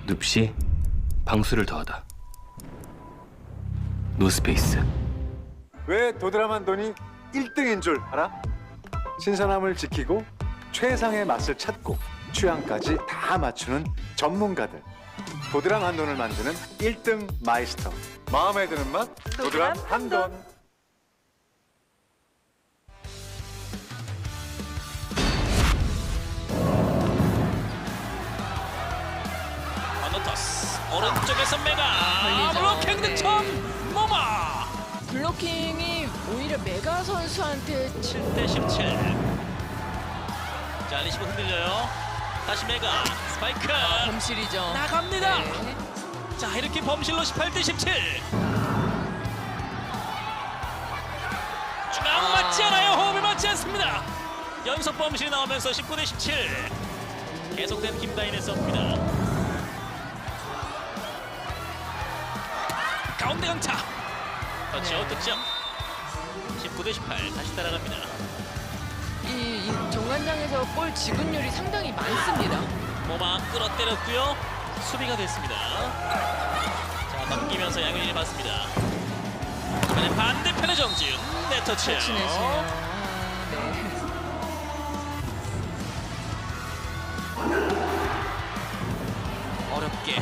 눕시 방수를 더하다. 노스페이스. 왜 도드라만돈이 1등인 줄 알아? 신선함을 지키고 최상의 맛을 찾고 취향까지 다 맞추는 전문가들. 도드람 한돈을 만드는 1등 마이스터. 마음에 드는 맛 도드람 한돈. 어노토스 오른쪽에서 메가 걸리죠. 블로킹 네. 득점 모마. 블로킹이 오히려 메가 선수한테 7대 17. 자 리시브 흔들려요. 다시 메가 스파이크 범실이죠. 나갑니다. 네. 자 이렇게 범실로 18대 17. 중앙 맞지 않아요. 호흡이 맞지 않습니다. 연속 범실이 나오면서 19대 17. 계속된 김다인의 서브입니다. 가운데 강타. 터치아웃 득점. 19대 18. 다시 따라갑니다. 이 정관장에서 골 지분율이 상당히 많습니다. 모마 끌어때렸고요. 수비가 됐습니다. 자 넘기면서 양현진이 맞습니다. 이번엔 반대편의 정지훈. 네 터치. 터치네시네요. 어렵게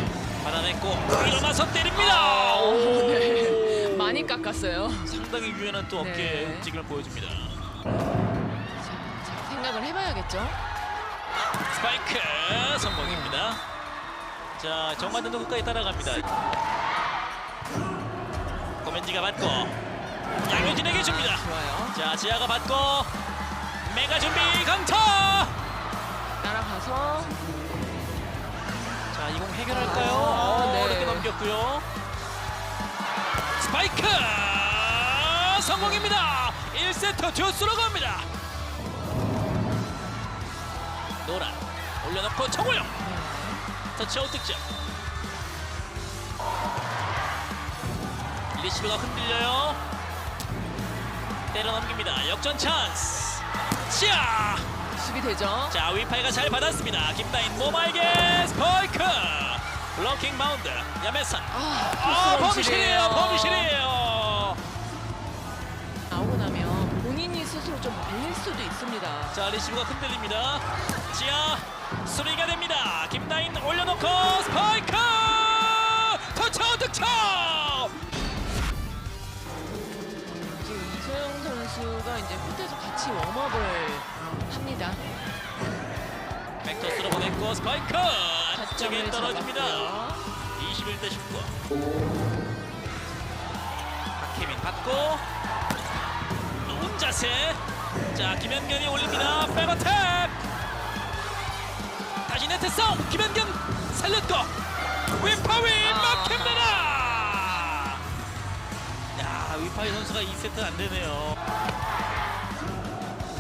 받아냈고 일어나서 때립니다. 오, 네. 많이 깎았어요. 상당히 유연한 또 어깨 네. 움직임을 보여줍니다. 자, 생각을 해봐야겠죠. 스파이크 성공입니다. 자 정관돈도 끝까지 따라갑니다. 고멘지가 받고 양효진에게 줍니다. 좋아요. 자 지아가 받고 메가 준비 강타. 따라가서 자 이 공 해결할까요? 네. 어렵게 넘겼고요. 스파이크 성공입니다. 1세트 듀스로 갑니다. 노란 올려놓고 정우영 터치아웃 득점. 리시브가 흔들려요. 때려 넘깁니다. 역전 찬스. 치아. 수비 되죠. 자 위파이가 잘 받았습니다. 김다인 모마에게 스파이크. 블로킹 바운드 야메산. 범실이에요. 범실이에요. 나오고 나면 본인이 스스로 좀 말릴 수도 있습니다. 자 리시브가 흔들립니다. 지아 수리가 됩니다. 김다인 올려놓고 스파이크 터치아웃 득점. 지금 이소영 선수가 이제 코트에서 같이 웜업을 합니다. 백토스로 보냈고 스파이크 안쪽에 타점을 떨어집니다. 잡았고요. 21대 19. 박혜민 받고 높은 자세. 자 김현견이 올립니다. 백어택. 다시 네트 싸움. 김현견 살렸고 위파위 막힙니다. 야 위파위 선수가 2세트 안 되네요.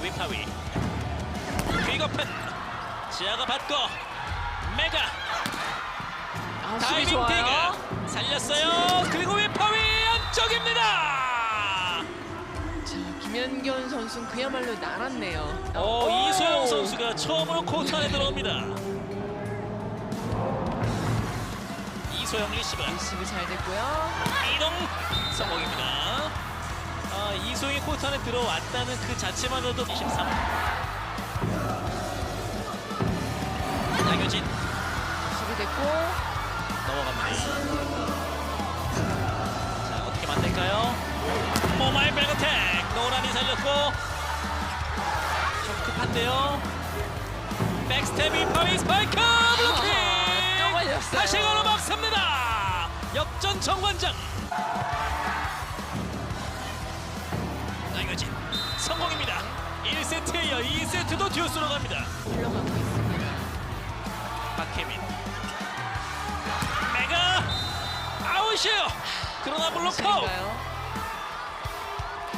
위파위 퀵오픈. 지아가 받고 메가 수비 다이빙 좋아요. 디그 살렸어요. 그리고 위파위 안쪽입니다. 자, 김현견 선수는 그야말로 날았네요. 이소영 선수가 처음으로 코트 안에 들어옵니다. 이소영 리시브 리시브 잘 됐고요. 이동 성공입니다. 이소영이 코트 안에 들어왔다는 그 자체만으로도 23. 양효진 리시브 됐고 넘어갑니다. 자 어떻게 만들까요? 모마일 백어택 노란이 살렸고 좀 급한데요. 백스텝 위파위 스파이크 블로킹. 또 걸렸어요. 다시 걸어막습니다. 역전 정관장. 양효진 성공입니다. 1세트에 이어 2세트도 듀스로 갑니다. 흘러가고 있습니다. 박혜민 메가 아웃이에요. 그러나 블록아웃.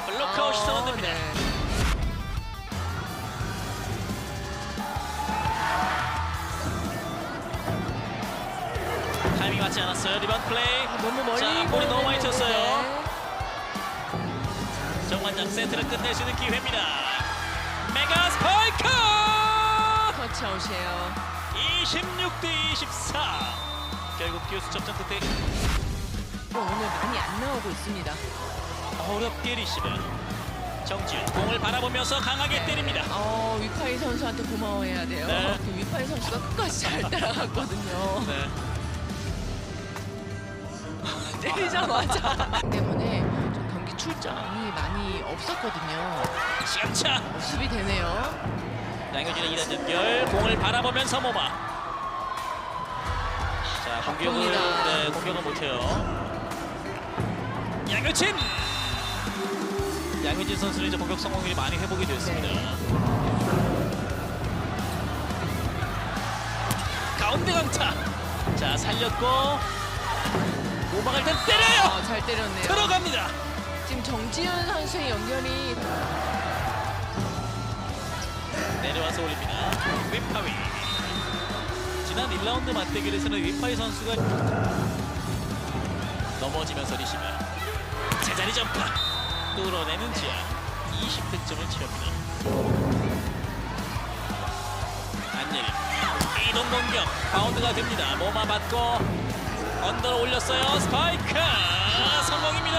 블록아웃이 선언됩니다. 네. 타이밍 맞지 않았어요. 리바운드 플레이. 너무 멀리 자, 볼이 너무 많이 보냈는데. 쳤어요. 정관장 세트를 끝낼 수 있는 기회입니다. 메가 스파이크. 터치아웃이에요. 26대 24. 결국 기우수 접전 끝에 오늘 많이 안 나오고 있습니다. 어렵게 리시브. 정지훈 공을 바라보면서 강하게 때립니다. 위파이 선수한테 고마워해야 돼요. 네. 그 위파이 선수가 끝까지 잘 따라갔거든요. 네. 때리자마자. 때문에 좀 경기 출전이 많이 없었거든요. 시간차. 수비 되네요. 양효진의 2단 연결. 공을 바라보면서 모마. 자, 공격을 바쁩니다. 공격은 못해요. 양효진. 양효진 선수는 이제 공격 성공률이 많이 회복이 됐습니다. 가운데 강타. 자, 살렸고 오막을 땐 때려요. 잘 때렸네요. 들어갑니다. 지금 정지훈 선수의 연결이 내려와서 올립니다. 윗파위. 지난 1라운드 맞대결에서는 윗파위 선수가 넘어지면서 리시브. 제자리 점프. 뚫어내는 지야. 20득점을 채웁니다. 안예림. 이동 공격. 바운드가 됩니다. 모마 받고 언더로 올렸어요. 스파이크. 성공입니다.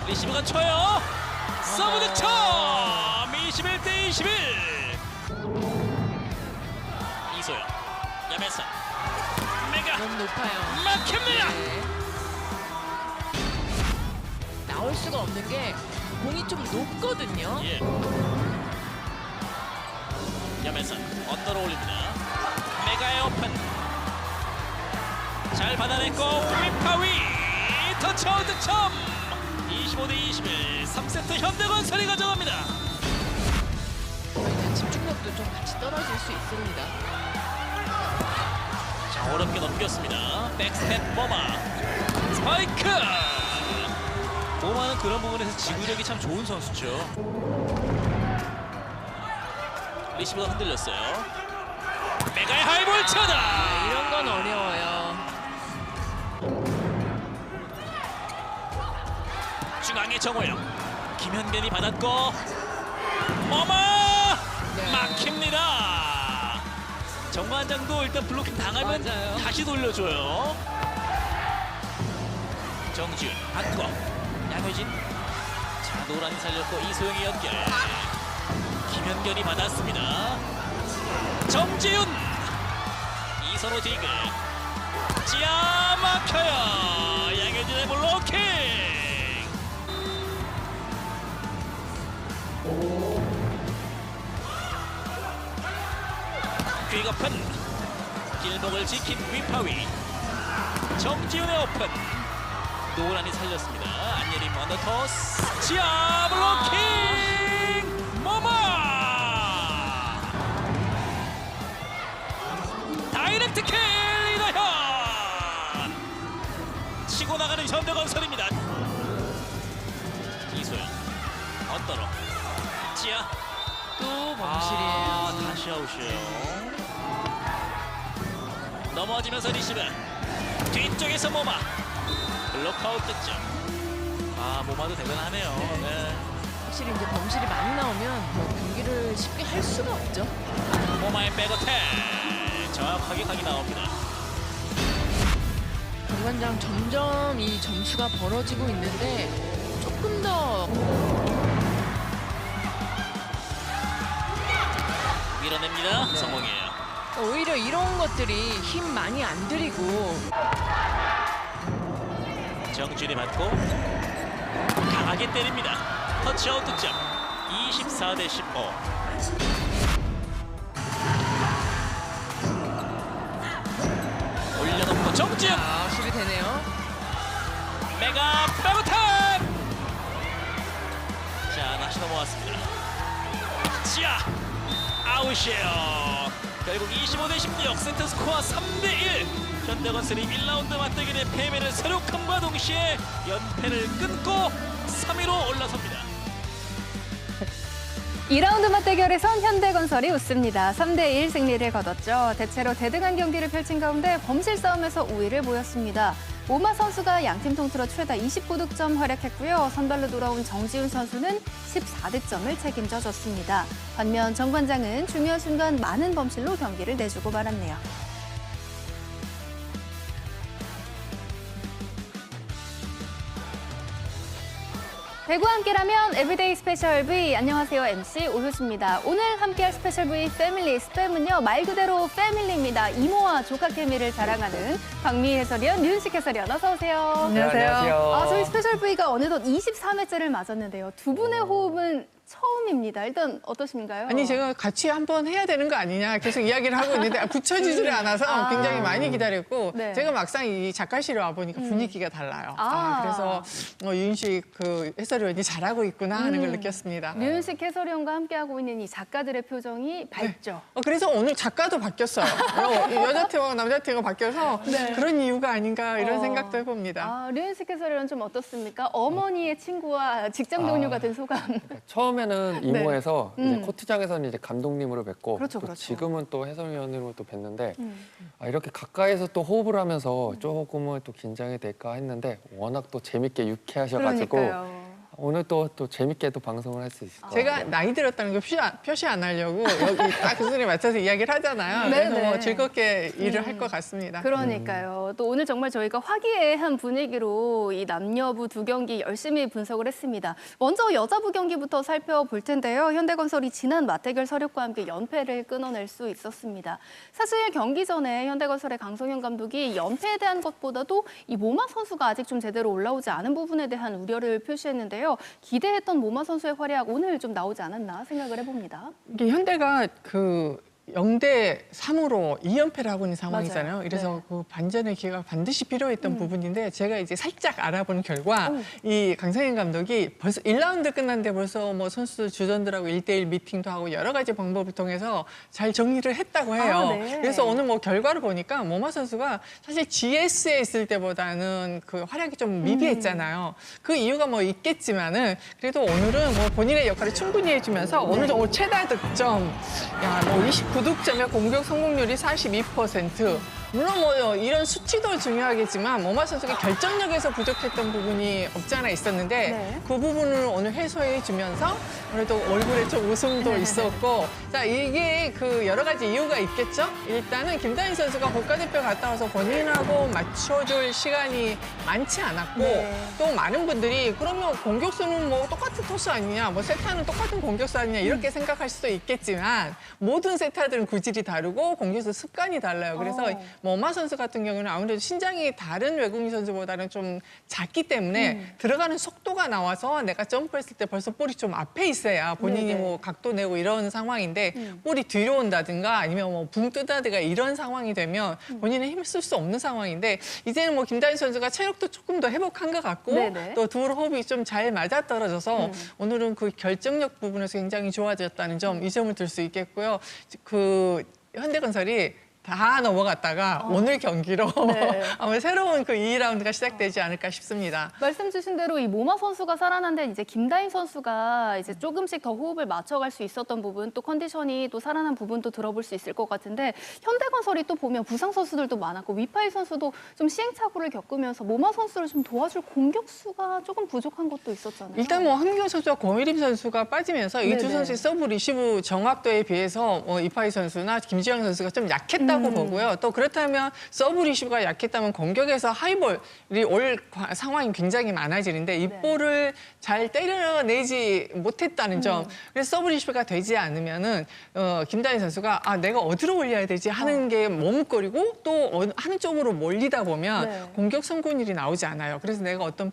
리시브가 쳐요. 서브 득점. 21대 21. 이소영. 야매선. 메가. 너무 높아요. 막힙니다. 네. 나올 수가 없는 게 공이 좀 높거든요. 예. 야매선 언더로 올립니다. 메가의 오픈. 잘 받아냈고 윗파위. 터치아웃 득점. 25대 21. 3세트 현대건설이 가져갑니다. 집중력도 좀 같이 떨어질 수 있습니다. 자, 어렵게 넘겼습니다. 백스텝 모마. 스파이크. 모마는 그런 부분에서 지구력이 참 좋은 선수죠. 리시브가 흔들렸어요. 메가의 하이볼 쳐다. 이런 건 어려워요. 중앙의 정호영. 김현견이 받았고 모마. 네. 막힙니다. 정관장도 일단 블로킹 당하면 맞아요. 다시 돌려줘요. 정지훈 받고 양효진. 자, 노란이 살렸고 이소영이 연결. 김현견이 받았습니다. 정지훈. 이선호 디그. 지아 막혀요. 양효진의 블로킹. 퀵오픈. 길목을 지킨 위파위. 정지훈의 오픈. 노란이 살렸습니다. 안예림 언더토스. 지아 블로킹. 모마. 다이렉트 킬. 이다현. 치고 나가는 현대건설입니다. 이소영 언더로. 지아. 또 범실이에요. 다시 아웃이에요. 넘어지면서 리시브. 뒤쪽에서 모마. 블록아웃 득점. 모마도 대단하네요. 네. 확실히 이제 범실이 많이 나오면 뭐 경기를 쉽게 할 수가 없죠. 모마의 백어택. 정확하게 각이 나옵니다. 정관장 점점 이 점수가 벌어지고 있는데 조금 더 밀어냅니다. 네. 성공이에요. 오히려 이런 것들이 힘 많이 안 들이고 정준이 받고 강하게 때립니다. 터치아웃 득점. 24대 15. 올려놓고 정지훈. 수비 되네요. 메가 백어택. 자, 다시 넘어왔습니다. 지아 아웃이에요. 결국 25대 16. 세트 스코어 3대 1. 현대건설이 1라운드 맞대결의 패배를 서력함과 동시에 연패를 끊고 3위로 올라섭니다. 2라운드 맞대결에선 현대건설이 웃습니다. 3대1 승리를 거뒀죠. 대체로 대등한 경기를 펼친 가운데 범실 싸움에서 우위를 보였습니다. 모마 선수가 양팀 통틀어 최다 29득점 활약했고요. 선발로 돌아온 정지훈 선수는 14득점을 책임져줬습니다. 반면 정관장은 중요한 순간 많은 범실로 경기를 내주고 말았네요. 배구와 함께라면 에브리데이 스페셜 V. 안녕하세요. MC 오효수입니다. 오늘 함께할 스페셜 V 패밀리 스팸은요. 말 그대로 패밀리입니다. 이모와 조카 케미를 자랑하는 박미희 해설위원, 류은식 해설위원 어서 오세요. 안녕하세요. 저희 스페셜 V가 어느덧 23회째를 맞았는데요. 두 분의 호흡은 처음입니다. 일단 어떠신가요? 아니 제가 같이 한번 해야 되는 거 아니냐 계속 이야기를 하고 있는데 붙여지지를 않아서 굉장히 많이 기다렸고 네. 제가 막상 이 작가실에 와 보니까 분위기가 달라요. 아. 그래서 유인식 그 해설위원이 잘하고 있구나 하는 걸 느꼈습니다. 류은식 해설위원과 함께하고 있는 이 작가들의 표정이 밝죠. 그래서 오늘 작가도 바뀌었어요. 여자 팀하고 남자 팀하고 바뀌어서 네. 그런 이유가 아닌가 이런 생각도 해봅니다. 류은식 해설위원 좀 어떻습니까? 어머니의 친구와 직장 동료가 된 소감. 처음에는 이모에서 네. 이제 코트장에서는 이제 감독님으로 뵙고 그렇죠, 또 그렇죠. 지금은 또 해설위원으로 또 뵀는데 이렇게 가까이서 또 호흡을 하면서 조금은 또 긴장이 될까 했는데 워낙 또 재밌게 유쾌하셔가지고 그러니까요. 오늘 또 재밌게 또 방송을 할 수 있을 것 같아요. 제가 나이 들었다는 거 표시 안 하려고 여기 딱 그 소리에 맞춰서 이야기를 하잖아요. 그래서 네네. 뭐 즐겁게 일을 할 것 같습니다. 그러니까요. 또 오늘 정말 저희가 화기애애한 분위기로 이 남녀부 두 경기 열심히 분석을 했습니다. 먼저 여자부 경기부터 살펴볼 텐데요. 현대건설이 지난 맞대결 서력과 함께 연패를 끊어낼 수 있었습니다. 사실 경기 전에 현대건설의 강성현 감독이 연패에 대한 것보다도 이 모마 선수가 아직 좀 제대로 올라오지 않은 부분에 대한 우려를 표시했는데요. 기대했던 모마 선수의 활약 오늘 좀 나오지 않았나 생각을 해봅니다. 이게 현대가 그 0대3으로 2연패를 하고 있는 상황이잖아요. 맞아요. 그래서 네. 그 반전의 기회가 반드시 필요했던 부분인데 제가 이제 살짝 알아본 결과 이 강성현 감독이 벌써 1라운드 끝났는데 벌써 뭐 선수 주전들하고 1대1 미팅도 하고 여러 가지 방법을 통해서 잘 정리를 했다고 해요. 아, 네. 그래서 오늘 뭐 결과를 보니까 모마 선수가 사실 GS에 있을 때보다는 그 활약이 좀 미비했잖아요. 그 이유가 뭐 있겠지만은 그래도 오늘은 뭐 본인의 역할을 충분히 해주면서 오늘 최다 득점 뭐 29득점에 공격 성공률이 42%. 물론 뭐 이런 수치도 중요하겠지만 모마 선수가 결정력에서 부족했던 부분이 없지 않아 있었는데 네. 그 부분을 오늘 해소해 주면서 오늘도 얼굴에 좀 웃음도 있었고 자 이게 그 여러 가지 이유가 있겠죠. 일단은 김다인 선수가 국가대표 갔다 와서 본인하고 맞춰줄 시간이 많지 않았고 네. 또 많은 분들이 그러면 공격수는 뭐 똑같은 토스 아니냐 뭐 세타는 똑같은 공격수 아니냐 이렇게 생각할 수도 있겠지만 모든 세타들은 구질이 다르고 공격수 습관이 달라요. 그래서 모마 선수 같은 경우는 아무래도 신장이 다른 외국인 선수보다는 좀 작기 때문에 들어가는 속도가 나와서 내가 점프했을 때 벌써 볼이 좀 앞에 있어야 본인이 네네. 뭐 각도 내고 이런 상황인데 볼이 뒤로 온다든가 아니면 뭐 붕 뜨다든가 이런 상황이 되면 본인은 힘을 쓸 수 없는 상황인데 이제는 뭐 김다인 선수가 체력도 조금 더 회복한 것 같고 네네. 또 두 호흡이 좀 잘 맞아떨어져서 오늘은 그 결정력 부분에서 굉장히 좋아졌다는 점 이 점을 들 수 있겠고요. 그 현대건설이 다 넘어갔다가 오늘 경기로 네. 아마 새로운 그 2라운드가 시작되지 않을까 싶습니다. 말씀 주신 대로 이 모마 선수가 살아난 데는 이제 김다인 선수가 이제 조금씩 더 호흡을 맞춰갈 수 있었던 부분, 또 컨디션이 또 살아난 부분도 들어볼 수 있을 것 같은데 현대건설이 또 보면 부상 선수들도 많았고 위파이 선수도 좀 시행착오를 겪으면서 모마 선수를 좀 도와줄 공격수가 조금 부족한 것도 있었잖아요. 일단 뭐 한기호 선수와 공일임 선수가 빠지면서 이 두 네네. 선수의 서브 리시브 정확도에 비해서 이파이 선수나 김지영 선수가 좀 약했다고 보고요. 또 그렇다면 서브 리시브가 약했다면 공격에서 하이볼이 올 상황이 굉장히 많아지는데 이 네. 볼을 잘 때려내지 못했다는 점. 그래서 서브 리시브가 되지 않으면은 김다인 선수가 내가 어디로 올려야 되지 하는 게 머뭇거리고 또 하는 쪽으로 몰리다 보면 네. 공격 성공률이 나오지 않아요. 그래서 내가 어떤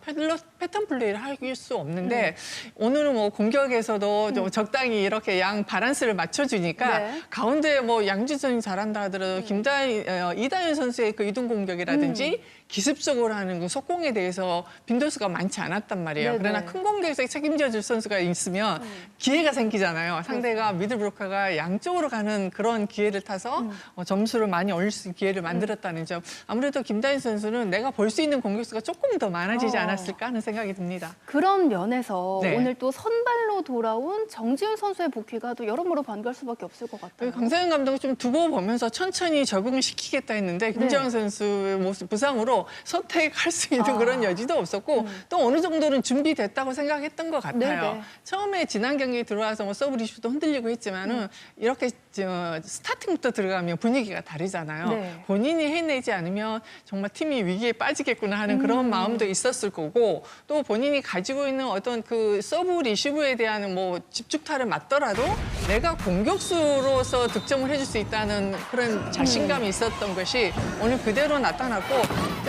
패턴 플레이를 할 수 없는데 오늘은 뭐 공격에서도 좀 적당히 이렇게 양 밸런스를 맞춰주니까 네. 가운데 뭐 양준선이 잘한다 하더라도 이다현 선수의 그 이동 공격이라든지 기습적으로 하는 그 속공에 대해서 빈도수가 많지 않았단 말이에요. 네네. 그러나 큰 공격에서 책임져 줄 선수가 있으면 기회가 생기잖아요. 상대가 미들 브로커가 양쪽으로 가는 그런 기회를 타서 점수를 많이 올릴 수 있는 기회를 만들었다는 점. 아무래도 김다인 선수는 내가 볼 수 있는 공격수가 조금 더 많아지지 않았을까 하는 생각이 듭니다. 그런 면에서 네. 오늘 또 선발로 돌아온 정지훈 선수의 복귀가 또 여러모로 반가울 수밖에 없을 것 같아요. 강상현 감독은 좀 두고 보면서 천천히 적응을 시키겠다 했는데 김지영 선수의 모습 부상으로 스스로 선택할 수 있는 그런 여지도 없었고 또 어느 정도는 준비됐다고 생각했던 것 같아요. 네네. 처음에 지난 경기에 들어와서 뭐 서브 리시브도 흔들리고 했지만은 이렇게 스타팅부터 들어가면 분위기가 다르잖아요. 네. 본인이 해내지 않으면 정말 팀이 위기에 빠지겠구나 하는 그런 마음도 있었을 거고 또 본인이 가지고 있는 어떤 그 서브 리시브에 대한 뭐 집중타를 맞더라도 내가 공격수로서 득점을 해줄 수 있다는 그런 자신감이 있었던 것이 오늘 그대로 나타났고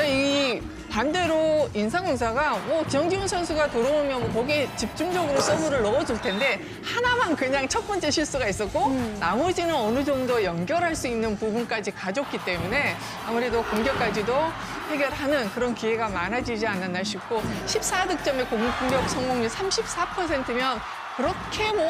이 반대로 인상공사가 뭐 정지훈 선수가 들어오면 뭐 거기에 집중적으로 서브를 넣어줄 텐데 하나만 그냥 첫 번째 실수가 있었고 나머지는 어느 정도 연결할 수 있는 부분까지 가졌기 때문에 아무래도 공격까지도 해결하는 그런 기회가 많아지지 않았나 싶고 14득점의 공격 성공률 34%면 그렇게 뭐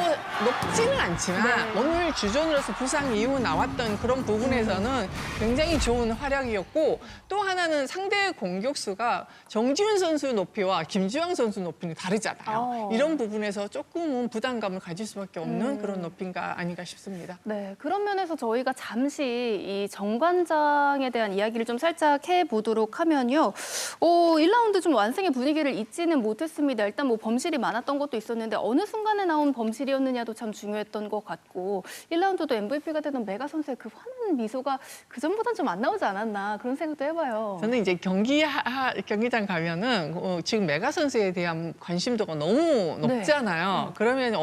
높지는 않지만 오늘 주전으로서 부상 이후 나왔던 그런 부분에서는 굉장히 좋은 활약이었고 또 하나는 상대 공격수가 정지훈 선수 높이와 김주영 선수 높이는 다르잖아요. 이런 부분에서 조금은 부담감을 가질 수밖에 없는 그런 높이가 아닌가 싶습니다. 네, 그런 면에서 저희가 잠시 이 정관장에 대한 이야기를 좀 살짝 해보도록 하면요. 1라운드 좀 완승의 분위기를 잊지는 못했습니다. 일단 뭐 범실이 많았던 것도 있었는데 어느 순간에 나온 범실이었느냐도 참 중요했던 것 같고 1라운드도 MVP가 되던 메가 선수의 그 환한 미소가 그전보단 좀 안 나오지 않았나 그런 생각도 해봐요. 저는 이제 경기장 가면은 지금 메가 선수에 대한 관심도가 너무 높잖아요. 그러면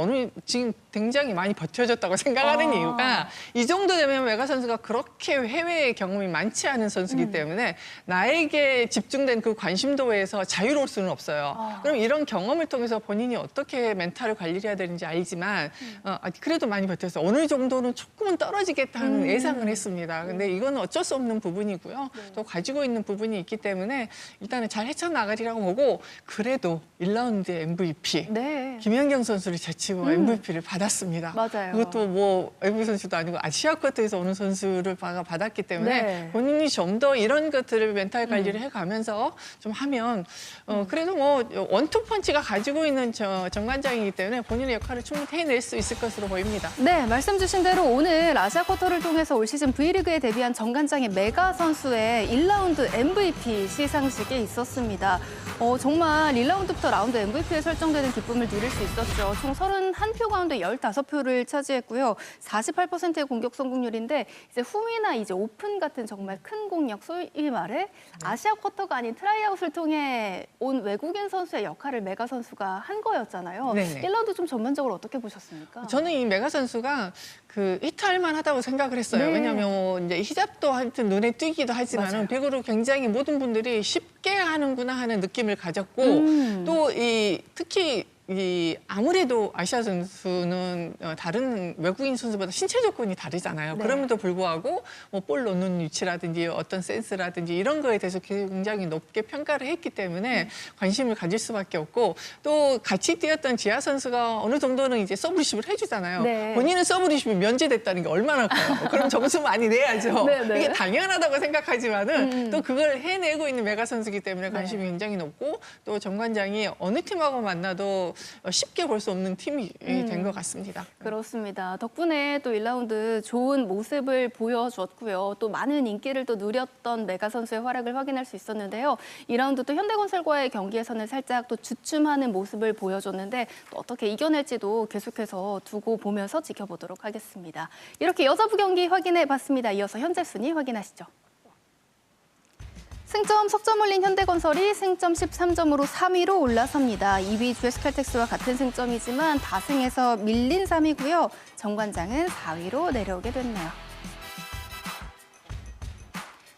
지금 굉장히 많이 버텨줬다고 생각하는 이유가 이 정도 되면 메가 선수가 그렇게 해외 경험이 많지 않은 선수이기 때문에 나에게 집중된 그 관심도에서 자유로울 수는 없어요. 그럼 이런 경험을 통해서 본인이 어떻게 멘탈을 관리를 해야 되는지 알지만 그래도 많이 버텼어요. 어느 정도는 조금은 떨어지겠다는 예상을 했습니다. 근데 이건 어쩔 수 없는 부분이고요. 또 가지고 있는 부분이 있기 때문에 일단은 잘 헤쳐나가리라고 보고 그래도 1라운드 MVP 네. 김연경 선수를 제치고 MVP를 받았습니다. 맞아요. 그것도 뭐 MVP 선수도 아니고 아시아 쿼터에서 오는 선수를 받았기 때문에 네. 본인이 좀 더 이런 것들을 멘탈 관리를 해가면서 좀 하면 그래도 뭐 원투펀치가 가지고 있는 정관장이기 때문에 본인의 역할을 충분히 해낼 수 있을 것으로 보입니다. 네, 말씀 주신 대로 오늘 아시아 쿼터를 통해서 올 시즌 V리그에 데뷔한 정관장의 메가 선수의 1라운드 MVP 시상식에 있었습니다. 정말 1라운드부터 라운드 MVP에 설정되는 기쁨을 누릴 수 있었죠. 총 31표 가운데 15표를 차지했고요. 48%의 공격 성공률인데 이제 후위나 이제 오픈 같은 정말 큰 공략, 소위 말해 아시아 쿼터가 아닌 트라이아웃을 통해 온 외국인 선수의 역할을 메가 선수가 한 거였잖아요. 네네. 1라운드 좀 전반적으로 어떻게 보셨습니까? 저는 이 메가 선수가 히트할 만하다고 생각을 했어요. 네. 왜냐하면 이제 히잡도 하여튼 눈에 띄기도 하지만은 배구를 굉장히 모든 분들이 쉽게 하는구나 하는 느낌을 가졌고 또 특히 아무래도 아시아 선수는 다른 외국인 선수보다 신체 조건이 다르잖아요. 네. 그럼에도 불구하고 뭐 볼 놓는 위치라든지 어떤 센스라든지 이런 거에 대해서 굉장히 높게 평가를 했기 때문에 관심을 가질 수밖에 없고 또 같이 뛰었던 지아 선수가 어느 정도는 이제 서브 리시브를 해주잖아요. 네. 본인은 서브 리시브 면제됐다는 게 얼마나 커요. 그럼 점수 많이 내야죠. 네, 네. 이게 당연하다고 생각하지만은 또 그걸 해내고 있는 메가 선수이기 때문에 관심이 굉장히 높고 또 정관장이 어느 팀하고 만나도 쉽게 볼 수 없는 팀이 된 것 같습니다. 그렇습니다. 덕분에 또 1라운드 좋은 모습을 보여줬고요. 또 많은 인기를 또 누렸던 메가 선수의 활약을 확인할 수 있었는데요. 2라운드 또 현대건설과의 경기에서는 살짝 또 주춤하는 모습을 보여줬는데 또 어떻게 이겨낼지도 계속해서 두고 보면서 지켜보도록 하겠습니다. 이렇게 여자부 경기 확인해봤습니다. 이어서 현재 순위 확인하시죠. 승점 석점 올린 현대건설이 승점 13점으로 3위로 올라섭니다. 2위 GS칼텍스와 같은 승점이지만 다승에서 밀린 3위고요. 정관장은 4위로 내려오게 됐네요.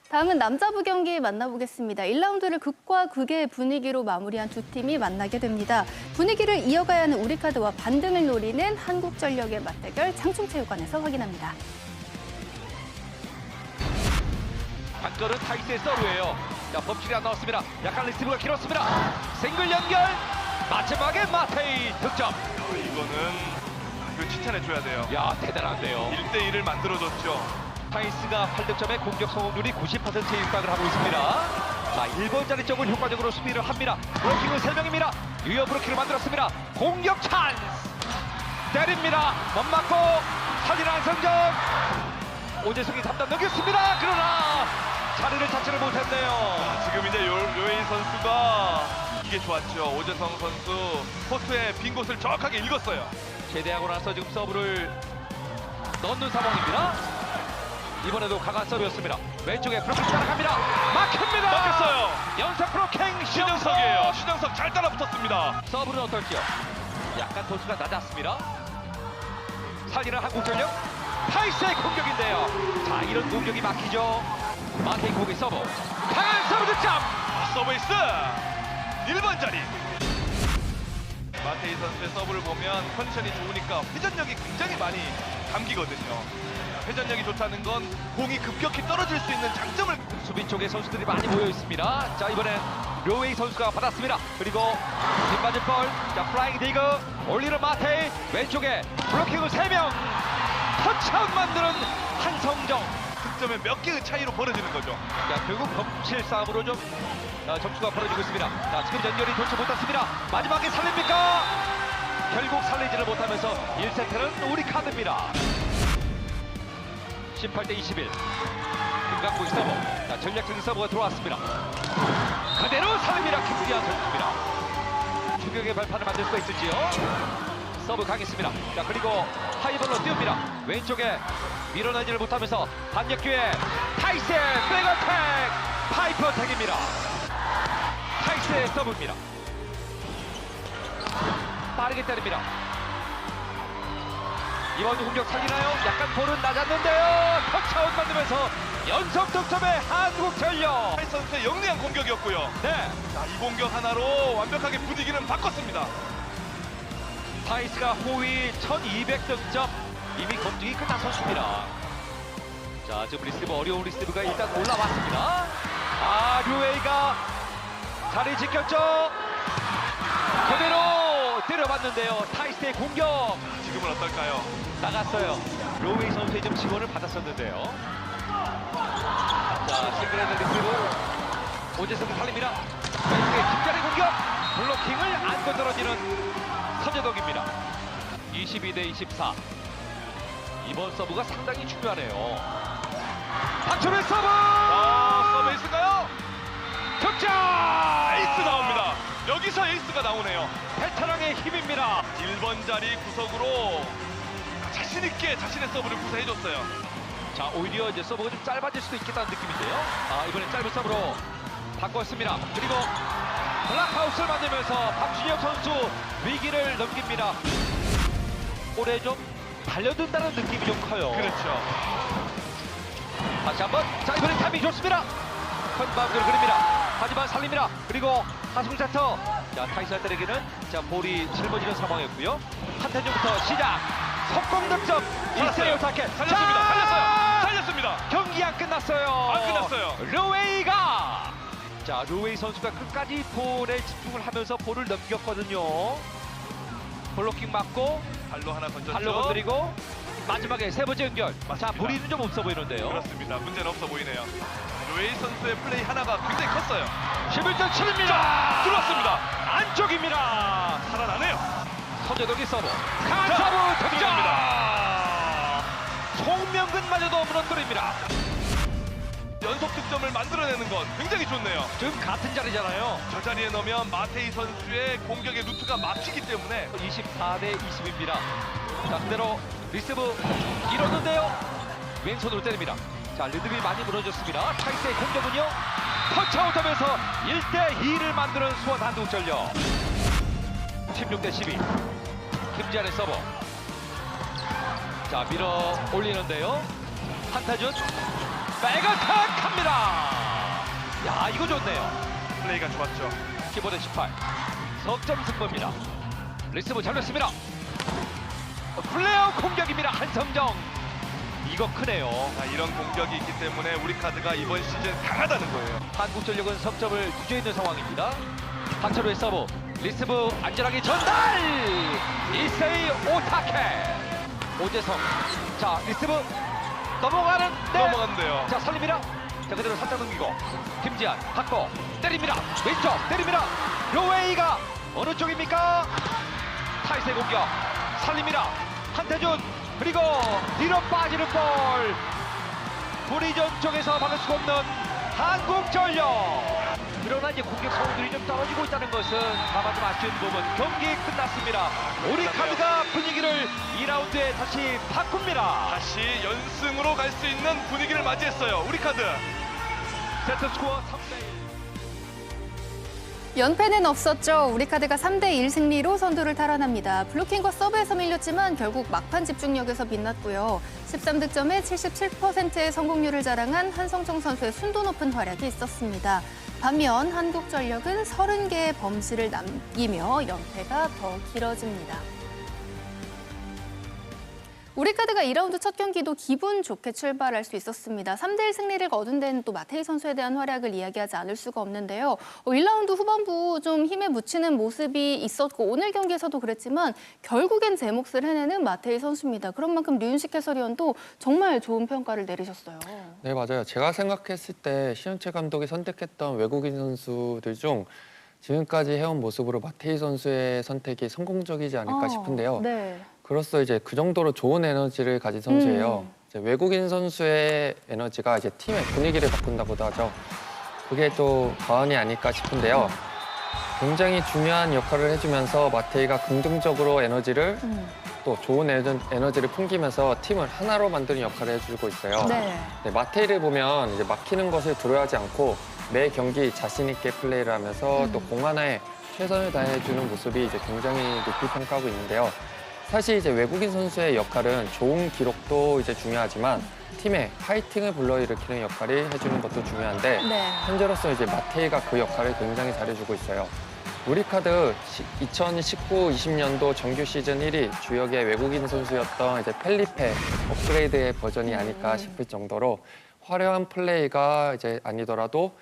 다음은 남자부 경기 만나보겠습니다. 1라운드를 극과 극의 분위기로 마무리한 두 팀이 만나게 됩니다. 분위기를 이어가야 하는 우리카드와 반등을 노리는 한국전력의 맞대결 장충체육관에서 확인합니다. 관건은 타이스의 서브예요. 자, 범실이 안 나왔습니다. 약간 리스브가 길었습니다. 싱글 연결. 마지막에 마테이 득점. 이거는 이거 칭찬해줘야 돼요. 야, 대단한데요. 1대1을 만들어줬죠. 타이스가 8득점에 공격 성공률이 90%에 육박을 하고 있습니다. 자, 1번 자리 쪽은 효과적으로 수비를 합니다. 브로킹은 3명입니다. 유효 브로킹을 만들었습니다. 공격 찬스. 때립니다. 못 맞고 사진 안성적. 오재성이 담당 넘겼습니다. 그러나 자리를 찾지를 못했네요. 지금 이제 요에이 선수가 이게 좋았죠. 오재성 선수 코트의 빈 곳을 정확하게 읽었어요. 제대하고 나서 지금 서브를 넣는 상황입니다. 이번에도 강한 서브였습니다. 왼쪽에 브로킹 따라갑니다. 막힙니다. 막혔어요. 연속 브로킹 신영석이에요. 신영석 잘 따라붙었습니다. 서브는 어떨지요? 약간 도수가 낮았습니다. 살리는 한국전력 타이스의 공격인데요. 자, 이런 공격이 막히죠. 마테이 공의 서브. 강한 서브 득점. 서브이스 1번 자리. 마테이 선수의 서브를 보면 컨디션이 좋으니까 회전력이 굉장히 많이 감기거든요. 회전력이 좋다는 건 공이 급격히 떨어질 수 있는 장점을. 수비 쪽에 선수들이 많이 모여 있습니다. 자, 이번엔 료웨이 선수가 받았습니다. 그리고 뒷맞은 볼. 자, 플라잉 디그 올리는 마테이. 왼쪽에 블로킹을 3명. 터치아웃 만드는 한성정. 득점에 몇 개의 차이로 벌어지는 거죠. 자, 결국 겹칠 싸움으로 좀 점수가 벌어지고 있습니다. 자, 지금 연결이 좋지 못했습니다. 마지막에 살립니까? 결국 살리지를 못하면서 1세트는 우리 카드입니다. 18대 21. 김강국의 서브. 자, 전략적인 서브가 들어왔습니다. 그대로 살립니다. 김기현 선수입니다. 추격의 발판을 만들 수가 있을지요? 서브 강했습니다. 자, 그리고 하이볼로 띄웁니다. 왼쪽에 밀어내지를 못하면서 반격 기회. 타이스의 백어택. 파이프 어택입니다. 타이스의 서브입니다. 빠르게 때립니다. 이번 공격 살리나요? 약간 볼은 낮았는데요. 터치아웃 만들면서 연속 득점의 한국전력. 타이스 선수의 영리한 공격이었고요. 네, 자, 이 공격 하나로 완벽하게 분위기는 바꿨습니다. 타이스가 호위 1200득점. 이미 검증이 끝난 선수입니다. 자, 지금 리시브 어려운 리시브가 일단 올라왔습니다. 아, 류웨이가 자리 지켰죠. 그대로 때려봤는데요. 타이스의 공격 지금은 어떨까요? 나갔어요. 류웨이 선수의 좀 지원을 받았었는데요. 자, 싱글핸드 리시브 오재성이 살립니다. 왼쪽에 김자리 공격. 블로킹을 안고 떨어지는 서재덕입니다. 22대 24. 이번 서브가 상당히 중요하네요. 박철의 서브! 서브에이스인가요? 득점! 에이스 나옵니다. 여기서 에이스가 나오네요. 베테랑의 힘입니다. 1번 자리 구석으로 자신 있게 자신의 서브를 구사해줬어요. 자, 오히려 이제 서브가 좀 짧아질 수도 있겠다는 느낌인데요. 아, 이번엔 짧은 서브로 바꿨습니다. 그리고 블락하우스를 만들면서 박준혁 선수 위기를 넘깁니다. 올해 좀 달려든다는 느낌이 좀 커요. 그렇죠. 다시 한번. 자, 이번엔 타이밍 좋습니다. 큰 마음대로 그립니다. 하지만 살립니다. 그리고 하승 세터. 자, 타이스 때리기는 자, 볼이 짊어지는 상황이었고요. 한태준부터 시작. 석공 득점. 1세요 타켓. 살렸습니다. 살렸습니다. 경기 안 끝났어요. 안 끝났어요. 류웨이가. 자, 류웨이 선수가 끝까지 볼에 집중을 하면서 볼을 넘겼거든요. 블로킹 맞고 발로 하나 건졌죠. 발로 건드리고 마지막에 세 번째 연결. 자, 맞습니다. 무리는 좀 없어 보이는데요. 그렇습니다. 문제는 없어 보이네요. 류웨이 선수의 플레이 하나가 굉장히 컸어요. 11점 7입니다. 들어왔습니다. 안쪽입니다. 살아나네요. 서재덕이 서브. 강한 자, 서브 득점. 들어갑니다. 송명근마저도 무너뜨립니다. 연속 득점을 만들어내는 건 굉장히 좋네요. 지금 같은 자리잖아요. 저 자리에 넣으면 마테이 선수의 공격의 루트가 막히기 때문에 24대 20입니다. 자, 그대로 리시브 이뤘는데요. 왼손으로 때립니다. 자, 리듬이 많이 무너졌습니다. 타이스의 공격은요. 터치아웃하면서 1대 2를 만드는 수원 한국전력. 16대 12. 김지한의 서브. 자, 밀어 올리는데요. 한타준 백어택 합니다. 야, 이거 좋네요. 플레이가 좋았죠. 키보드 18. 석점 승부입니다. 리시브 잘렸습니다. 플레이어 공격입니다. 한성정. 이거 크네요. 자, 이런 공격이 있기 때문에 우리 카드가 이번 시즌 강하다는 거예요. 한국전력은 석점을 뒤져 있는 상황입니다. 박철우의 서브. 리시브 안전하게 전달. 이세이 오타케. 오재성. 자, 리시브 넘어가는데. 넘어간대요. 자, 살립니다. 자, 그대로 살짝 넘기고 김지한 받고 때립니다. 왼쪽 때립니다. 료웨이가 어느 쪽입니까? 타이스의 공격 살립니다. 한태준 그리고 뒤로 빠지는 볼. 브리전 쪽에서 막을 수 없는 한국전력. 그러나 이제 공격 성공률이 좀 떨어지고 있다는 것은 아마 좀 아쉬운 부분. 경기 끝났습니다. 우리카드가 분위기를 2라운드에 다시 바꿉니다. 다시 연승으로 갈 수 있는 분위기를 맞이했어요. 우리카드. 세트 스코어 3대1. 연패는 없었죠. 우리카드가 3대1 승리로 선두를 탈환합니다. 블로킹과 서브에서 밀렸지만 결국 막판 집중력에서 빛났고요. 13득점에 77%의 성공률을 자랑한 한성종 선수의 순도 높은 활약이 있었습니다. 반면 한국전력은 30개의 범실을 남기며 연패가 더 길어집니다. 우리카드가 2라운드 첫 경기도 기분 좋게 출발할 수 있었습니다. 3대1 승리를 거둔 데는 또 마테이 선수에 대한 활약을 이야기하지 않을 수가 없는데요. 1라운드 후반부 좀 힘에 묻히는 모습이 있었고 오늘 경기에서도 그랬지만 결국엔 제 몫을 해내는 마테이 선수입니다. 그런 만큼 류윤식 해설위원도 정말 좋은 평가를 내리셨어요. 네, 맞아요. 제가 생각했을 때 신현철 감독이 선택했던 외국인 선수들 중 지금까지 해온 모습으로 마테이 선수의 선택이 성공적이지 않을까 싶은데요. 네. 그로써 이제 그 정도로 좋은 에너지를 가진 선수예요. 이제 외국인 선수의 에너지가 이제 팀의 분위기를 바꾼다고도 하죠. 그게 또 과언이 아닐까 싶은데요. 굉장히 중요한 역할을 해주면서 마테이가 긍정적으로 에너지를 또 좋은 에너지를 풍기면서 팀을 하나로 만드는 역할을 해주고 있어요. 네. 네, 마테이를 보면 이제 막히는 것을 두려워하지 않고 매 경기 자신 있게 플레이를 하면서 또 공 하나에 최선을 다해주는 모습이 이제 굉장히 높이 평가하고 있는데요. 사실 이제 외국인 선수의 역할은 좋은 기록도 이제 중요하지만 팀의 파이팅을 불러일으키는 역할을 해주는 것도 중요한데 네. 현재로서 이제 마테이가 그 역할을 굉장히 잘해주고 있어요. 우리카드 2019-20년도 정규 시즌 1위 주역의 외국인 선수였던 이제 펠리페 업그레이드의 버전이 아닐까 싶을 정도로 화려한 플레이가 이제 아니더라도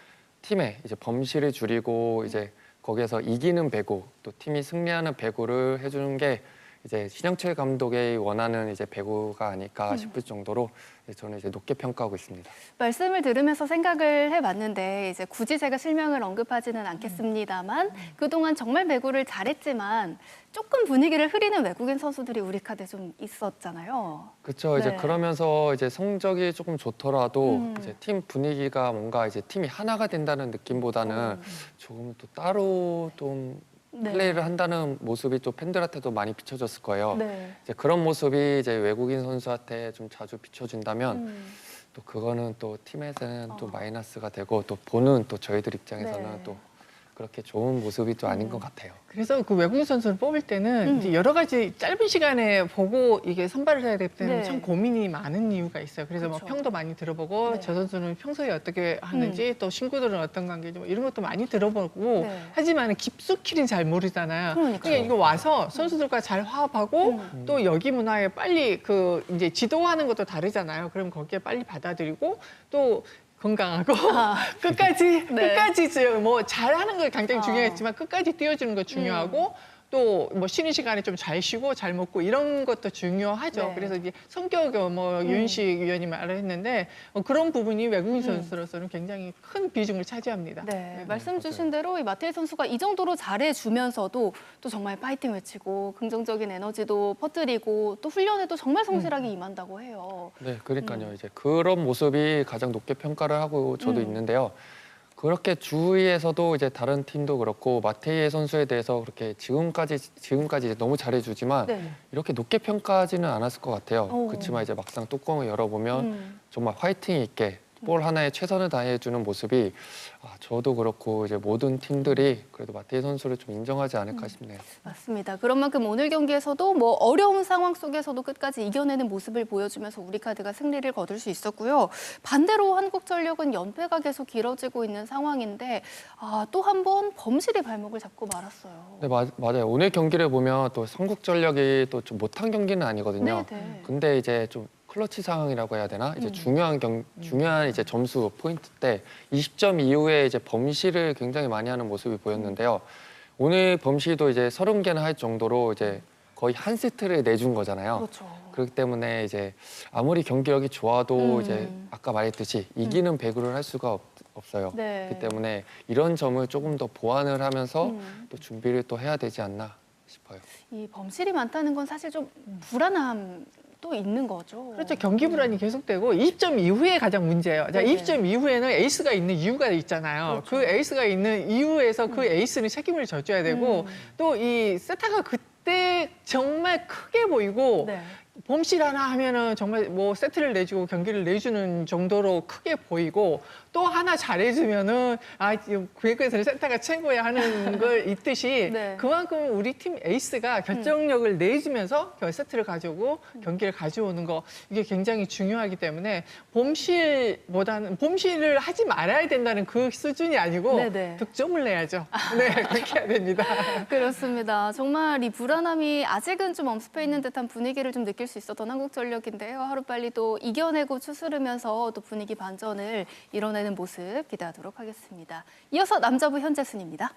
팀의 이제 범실을 줄이고 이제 거기에서 이기는 배구 또 팀이 승리하는 배구를 해주는 게 이제 신영철 감독의 원하는 이제 배구가 아닐까 싶을 정도로 저는 이제 높게 평가하고 있습니다. 말씀을 들으면서 생각을 해봤는데 이제 굳이 제가 실명을 언급하지는 않겠습니다만 그동안 정말 배구를 잘했지만 조금 분위기를 흐리는 외국인 선수들이 우리카드에 좀 있었잖아요. 그렇죠. 이제 네. 그러면서 이제 성적이 조금 좋더라도 이제 팀 분위기가 뭔가 이제 팀이 하나가 된다는 느낌보다는 조금 또 따로 좀 네. 플레이를 한다는 모습이 또 팬들한테도 많이 비춰졌을 거예요. 네. 이제 그런 모습이 이제 외국인 선수한테 좀 자주 비춰준다면 또 그거는 또 팀에서는 또 마이너스가 되고 또 보는 또 저희들 입장에서는 네. 또 그렇게 좋은 모습이 또 아닌 것 같아요. 그래서 그 외국인 선수를 뽑을 때는 이제 여러 가지 짧은 시간에 보고 이게 선발을 해야 될 때는 네. 참 고민이 많은 이유가 있어요. 그래서 뭐 그쵸. 평도 많이 들어보고 네. 저 선수는 평소에 어떻게 하는지 또 친구들은 어떤 관계인지 뭐 이런 것도 많이 들어보고 네. 하지만 깊숙이는 잘 모르잖아요. 그러니까요. 그러니까 이거 와서 선수들과 잘 화합하고 또 여기 문화에 빨리 그 이제 지도하는 것도 다르잖아요. 그럼 거기에 빨리 받아들이고 또 건강하고 끝까지 네. 끝까지 뭐 잘하는 거 굉장히 중요했지만 끝까지 뛰어주는 거 중요하고 또 뭐 쉬는 시간에 좀 잘 쉬고 잘 먹고 이런 것도 중요하죠. 네. 그래서 이제 성격이 뭐 유윤식 위원이 말을 했는데 그런 부분이 외국인 선수로서는 굉장히 큰 비중을 차지합니다. 네, 말씀 주신 대로 이 마테이 선수가 이 정도로 잘해주면서도 또 정말 파이팅 외치고 긍정적인 에너지도 퍼뜨리고 또 훈련에도 정말 성실하게 임한다고 해요. 네, 그러니까요. 이제 그런 모습이 가장 높게 평가를 하고 저도 있는데요. 그렇게 주위에서도 이제 다른 팀도 그렇고 마테이 선수에 대해서 그렇게 지금까지 이제 너무 잘해주지만 네. 이렇게 높게 평가하지는 않았을 것 같아요. 오. 그렇지만 이제 막상 뚜껑을 열어보면 정말 화이팅 있게 볼 하나에 최선을 다해주는 모습이 저도 그렇고 이제 모든 팀들이 그래도 마테이 선수를 좀 인정하지 않을까 싶네요. 맞습니다. 그런 만큼 오늘 경기에서도 뭐 어려운 상황 속에서도 끝까지 이겨내는 모습을 보여주면서 우리카드가 승리를 거둘 수 있었고요. 반대로 한국전력은 연패가 계속 길어지고 있는 상황인데 또 한 번 범실이 발목을 잡고 말았어요. 네, 맞아요. 오늘 경기를 보면 또 삼국전력이 또 좀 못한 경기는 아니거든요. 네. 근데 이제 좀 클러치 상황이라고 해야 되나? 이제 중요한 이제 점수 포인트 때 20점 이후에 이제 범실을 굉장히 많이 하는 모습이 보였는데요. 오늘 범실도 이제 30개나 할 정도로 이제 거의 한 세트를 내준 거잖아요. 그렇죠. 그렇기 때문에 이제 아무리 경기력이 좋아도 이제 아까 말했듯이 이기는 배구를 할 수가 없어요. 네. 그렇기 때문에 이런 점을 조금 더 보완을 하면서 또 준비를 또 해야 되지 않나 싶어요. 이 범실이 많다는 건 사실 좀 불안함 또 있는 거죠. 그렇죠. 경기 불안이 계속되고 20점 이후에 가장 문제예요. 자, 네네. 20점 이후에는 에이스가 있는 이유가 있잖아요. 그렇죠. 그 에이스가 있는 이유에서 그 에이스는 책임을 져줘야 되고 또 이 세타가 그때 정말 크게 보이고 네. 봄실 하나 하면은 정말 뭐 세트를 내주고 경기를 내주는 정도로 크게 보이고 또 하나 잘해주면은 구획에서는 세타가 최고야 하는 걸 있듯이 네. 그만큼 우리 팀 에이스가 결정력을 내주면서 세트를 가져오고 경기를 가져오는 거 이게 굉장히 중요하기 때문에 봄실보다는 봄실을 하지 말아야 된다는 그 수준이 아니고 네네. 득점을 내야죠. 네, 그렇게 해야 됩니다. 그렇습니다. 정말 이 불안함이 아직은 좀 엄습해 있는 듯한 분위기를 좀 느낄 수 있었던 한국전력인데요. 하루빨리 또 이겨내고 추스르면서 또 분위기 반전을 이뤄내는 모습 기대하도록 하겠습니다. 이어서 남자부 현재 순입니다.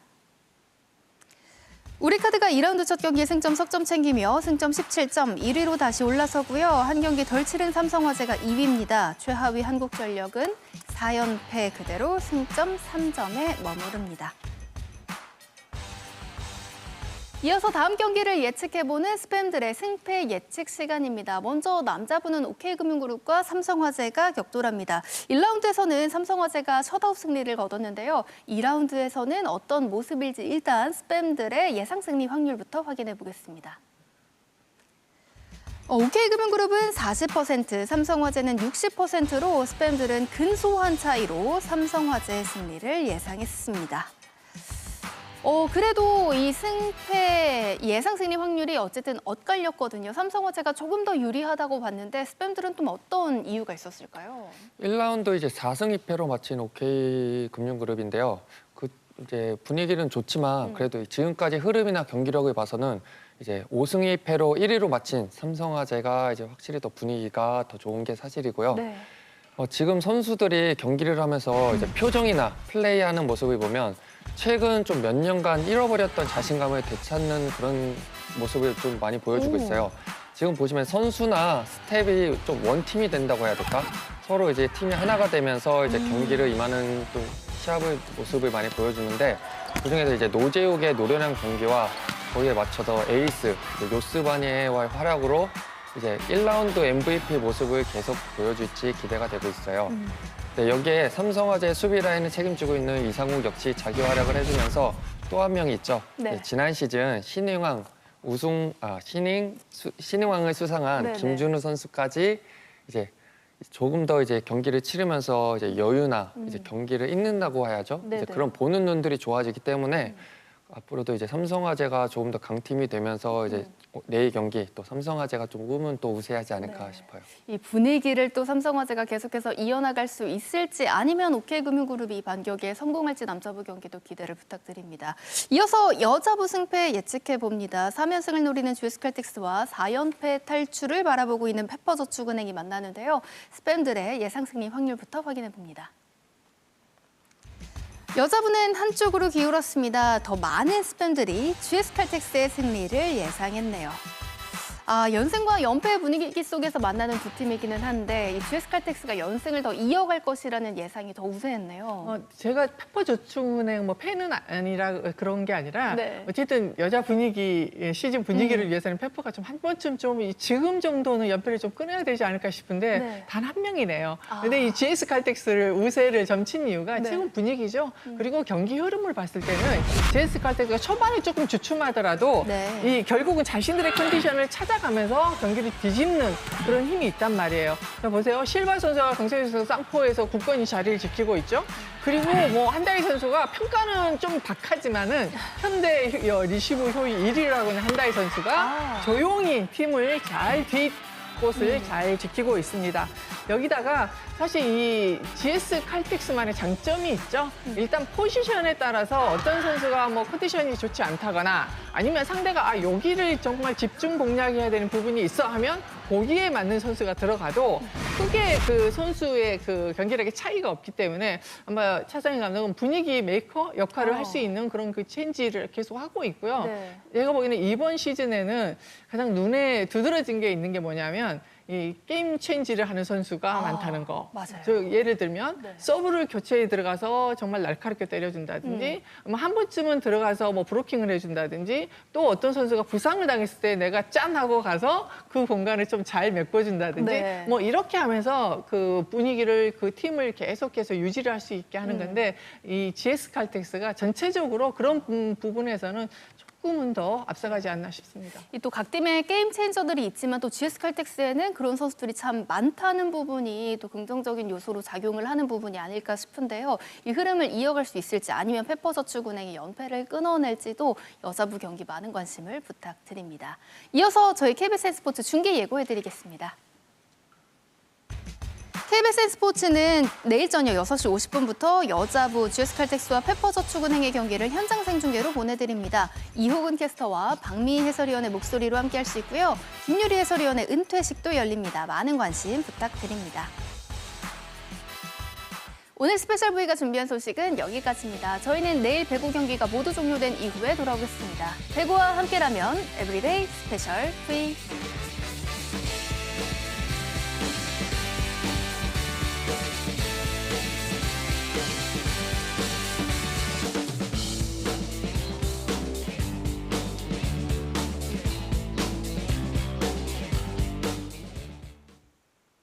우리카드가 2라운드 첫 경기에 승점 석점 챙기며 승점 17점 1위로 다시 올라서고요. 한 경기 덜 치른 삼성화재가 2위입니다. 최하위 한국전력은 4연패 그대로 승점 3점에 머무릅니다. 이어서 다음 경기를 예측해보는 스팸들의 승패 예측 시간입니다. 먼저 남자부는 OK금융그룹과 삼성화재가 격돌합니다. 1라운드에서는 삼성화재가 셧아웃 승리를 거뒀는데요. 2라운드에서는 어떤 모습일지 일단 스팸들의 예상 승리 확률부터 확인해 보겠습니다. OK금융그룹은 40%, 삼성화재는 60%로 스팸들은 근소한 차이로 삼성화재의 승리를 예상했습니다. 그래도 이 승패 예상 승리 확률이 어쨌든 엇갈렸거든요. 삼성화재가 조금 더 유리하다고 봤는데 스팸들은 또 어떤 이유가 있었을까요? 1라운드 이제 4승 2패로 마친 OK금융그룹인데요. 그 이제 분위기는 좋지만 그래도 지금까지 흐름이나 경기력을 봐서는 이제 5승 2패로 1위로 마친 삼성화재가 이제 확실히 더 분위기가 더 좋은 게 사실이고요. 네. 지금 선수들이 경기를 하면서 이제 표정이나 플레이하는 모습을 보면 최근 좀 몇 년간 잃어버렸던 자신감을 되찾는 그런 모습을 좀 많이 보여주고 있어요. 지금 보시면 선수나 스텝이 좀 원팀이 된다고 해야 될까? 서로 이제 팀이 하나가 되면서 이제 경기를 임하는 또 시합을 모습을 많이 보여주는데 그중에서 이제 노재욱의 노련한 경기와 거기에 맞춰서 에이스 요스바니에와의 활약으로 이제 1라운드 MVP 모습을 계속 보여줄지 기대가 되고 있어요. 네, 여기에 삼성화재 수비 라인을 책임지고 있는 이상욱 역시 자기 활약을 해주면서 또 한 명이 있죠. 네. 네, 지난 시즌 신인왕 신인왕을 수상한 네네. 김준우 선수까지 이제 조금 더 이제 경기를 치르면서 이제 여유나 이제 경기를 읽는다고 해야죠. 이제 네네. 그런 보는 눈들이 좋아지기 때문에 앞으로도 이제 삼성화재가 조금 더 강팀이 되면서 이제 내일 경기 또 삼성화재가 조금은 또 우세하지 않을까 싶어요. 이 분위기를 또 삼성화재가 계속해서 이어나갈 수 있을지 아니면 OK금융그룹이 반격에 성공할지 남자부 경기도 기대를 부탁드립니다. 이어서 여자부 승패 예측해봅니다. 3연승을 노리는 GS칼텍스와 4연패 탈출을 바라보고 있는 페퍼저축은행이 만나는데요. 스팸들의 예상 승리 확률부터 확인해봅니다. 여자부는 한쪽으로 기울었습니다. 더 많은 스팸들이 GS칼텍스의 승리를 예상했네요. 연승과 연패 분위기 속에서 만나는 두 팀이기는 한데 이 GS칼텍스가 연승을 더 이어갈 것이라는 예상이 더 우세했네요. 제가 페퍼저축은행 팬은 아니라 그런 게 아니라 네. 어쨌든 여자 분위기 시즌 분위기를 위해서는 페퍼가 좀 한 번쯤 좀 지금 정도는 연패를 좀 끊어야 되지 않을까 싶은데 네. 단 한 명이네요. 근데 이 GS칼텍스를 우세를 점친 이유가 네. 최근 분위기죠. 그리고 경기 흐름을 봤을 때는 GS칼텍스가 초반에 조금 주춤하더라도 네. 이 결국은 자신들의 컨디션을 찾아가면서 경기를 뒤집는 그런 힘이 있단 말이에요. 자, 보세요. 실바 선수가 경기에서 쌍포에서 굳건히 자리를 지키고 있죠. 그리고 한다희 선수가 평가는 좀 박하지만은 현대 리시브 효율 1위라고 하는 한다희 선수가 조용히 팀을 잘 뒷곳을 잘 지키고 있습니다. 여기다가 사실 이 GS칼텍스만의 장점이 있죠. 일단 포지션에 따라서 어떤 선수가 컨디션이 좋지 않다거나 아니면 상대가 여기를 정말 집중 공략해야 되는 부분이 있어 하면 거기에 맞는 선수가 들어가도 크게 그 선수의 그 경기력의 차이가 없기 때문에 아마 차상희 감독은 분위기 메이커 역할을 할 수 있는 그런 그 체인지를 계속 하고 있고요. 네. 제가 보기에는 이번 시즌에는 가장 눈에 두드러진 게 있는 게 뭐냐면 이 게임 체인지를 하는 선수가 많다는 거. 맞아요. 즉 예를 들면 네. 서브를 교체에 들어가서 정말 날카롭게 때려준다든지 한 번쯤은 들어가서 뭐 브로킹을 해준다든지 또 어떤 선수가 부상을 당했을 때 내가 짠 하고 가서 그 공간을 좀 잘 메꿔준다든지 네. 뭐 이렇게 하면서 그 분위기를 그 팀을 계속해서 유지를 할 수 있게 하는 건데 이 GS 칼텍스가 전체적으로 그런 부분에서는 조금은 더 앞서가지 않나 싶습니다. 이 또 각 팀의 게임 체인저들이 있지만 또 GS 칼텍스에는 그런 선수들이 참 많다는 부분이 또 긍정적인 요소로 작용을 하는 부분이 아닐까 싶은데요. 이 흐름을 이어갈 수 있을지 아니면 페퍼저축은행이 연패를 끊어낼지도 여자부 경기 많은 관심을 부탁드립니다. 이어서 저희 KBS 스포츠 중계 예고해드리겠습니다. KBS 스포츠는 내일 저녁 6시 50분부터 여자부 GS칼텍스와 페퍼저축은행의 경기를 현장 생중계로 보내드립니다. 이호근 캐스터와 박미희 해설위원의 목소리로 함께할 수 있고요. 김유리 해설위원의 은퇴식도 열립니다. 많은 관심 부탁드립니다. 오늘 스페셜 V가 준비한 소식은 여기까지입니다. 저희는 내일 배구 경기가 모두 종료된 이후에 돌아오겠습니다. 배구와 함께라면 에브리데이 스페셜 V.